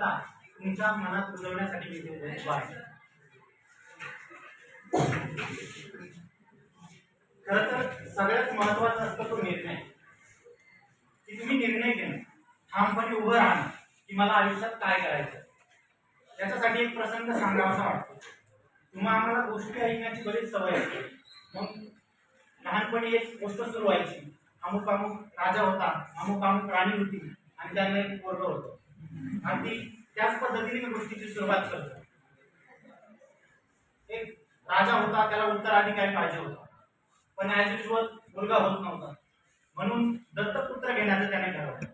तुमच्या मनात रुजवण्यासाठी मी उभा आहे. खरं तर सगळ्यात महत्वाचा असतो तो निर्णय, की तुम्ही निर्णय घेणं, ठामपणे उभं राहणं की मला आयुष्यात काय करायचं. त्याच्यासाठी एक प्रसंग सांगावासा वाटतो. तुम्हा आम्हाला गोष्टी ऐकण्याची बरीच सवय असते. मग लहानपणी एक गोष्ट सुरू व्हायची, अमुक अमुक राजा होता, अमुक अमुक राणी होती आणि त्यांना एक पोरग होतं. अगदी त्याच पद्धतीने मी गोष्टीची सुरुवात करतो. एक राजा होता, त्याला उत्तराधिकारी पाहिजे होता, पण ॲज युजुअल मुलगा होत नव्हता. म्हणून दत्तपुत्र घेण्याचं त्याने ठरवलं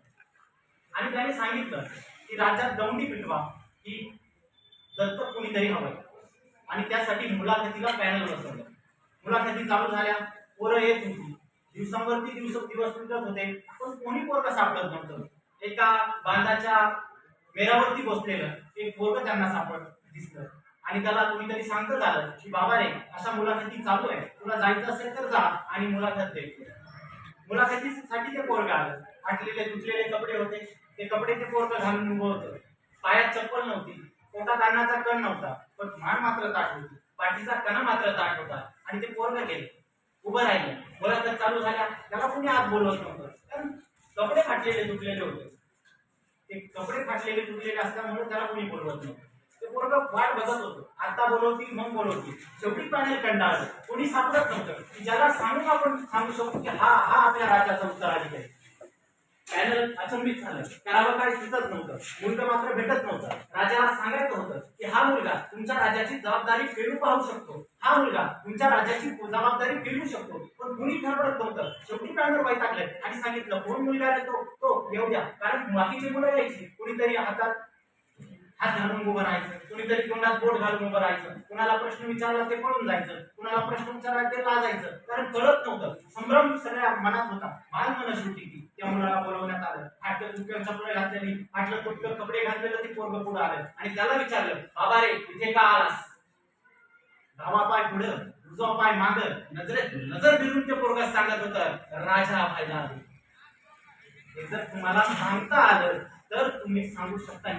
आणि त्याने सांगितलं की राज्यात दौंडी पिटवा की दत्तक कोणीतरी हवंय. आणि त्यासाठी मुलाखतीला पॅनल बसवलं. मुलाखती चालू झाल्या, पोरं येत होती, दिवसांवरती दिवस तुटत होते, पण कोणी पोरं सापडत नव्हतं. एका बांधाच्या मेरावरती बसलेलं एक पोरग त्यांना दिसलं आणि त्याला कोणीतरी सांगत आलं की बाबा रे, अशा मुलाखती चालू आहे, तुला जायचं असेल तर जा आणि मुलाखत दे. मुलाखतीसाठी ते पोरग आलं. फाटलेले तुटलेले कपडे होते, ते कपडे ते पोरग घालून उभं होतं. पायात चप्पल नव्हती, पोटात अन्नाचा कण नव्हता, पण मान मात्र ताट होती, पाठीचा कणा मात्र ताट होता. आणि ते पोरग गेले, उभं राहिलं. मुलाखत चालू झाल्या, त्याला कोणी आत बोलवत नव्हतं, कारण कपडे फाटलेले तुटलेले होते. ते कपडे फाटलेले तुटलेले असल्यामुळे त्याला कोणी बोलवत नव्हतं. ते पोरग वाट बघत होतं, आता बोलवतील मग बोलवतील. शेवटी पॅनल कंटाळलं, कोणी सापडत नव्हतं की ज्याला सांगून आपण सांगू शकतो की हा हा आपल्या राज्याचा उत्तराधिकारी. पॅनल अचंबित झालं, करावं काय सुचत नव्हतं. मुलगा मात्र भेटत नव्हता. राजाला सांगायचं होतं की हा मुलगा तुमच्या राज्याची जबाबदारी पेलू पाहू शकतो, हा मुलगा तुमच्या राज्याची जबाबदारी पेलू शकतो, पण कुणी ठरवत नव्हतं. शेवटी पॅनल वैतागले आणि सांगितलं कोण मुलगा आहे तो येऊ द्या, कारण बाकीची मुलं यायची. कुणीतरी हातात हात घालून उभं राहायचं, कुणीतरी तोंडात बोट घालून उभं राहायचं, कुणाला प्रश्न विचारला ते पळून जायचं, कुणाला प्रश्न विचारला ते लाजायचं, कारण कळत नव्हतं. संभ्रम सगळ्या मनात होता. बालमनस होती ती. त्या मुलाला बोलवण्यात आलं. फाटलं तुटलं चपळे घातलेली, फाटलं तुटलं कपडे घातलेलं ते पोरग पुढे आलं आणि त्याला विचारलं, बाबा रे, इथे का आलास? डावा पाय पुढं, उजवा पाय मागं, नजर फिरून ते पोरग सांगत होतं, राजा व्हायला. हे जर तुम्हाला सांगता आलं तर तुम्ही सांगू शकता.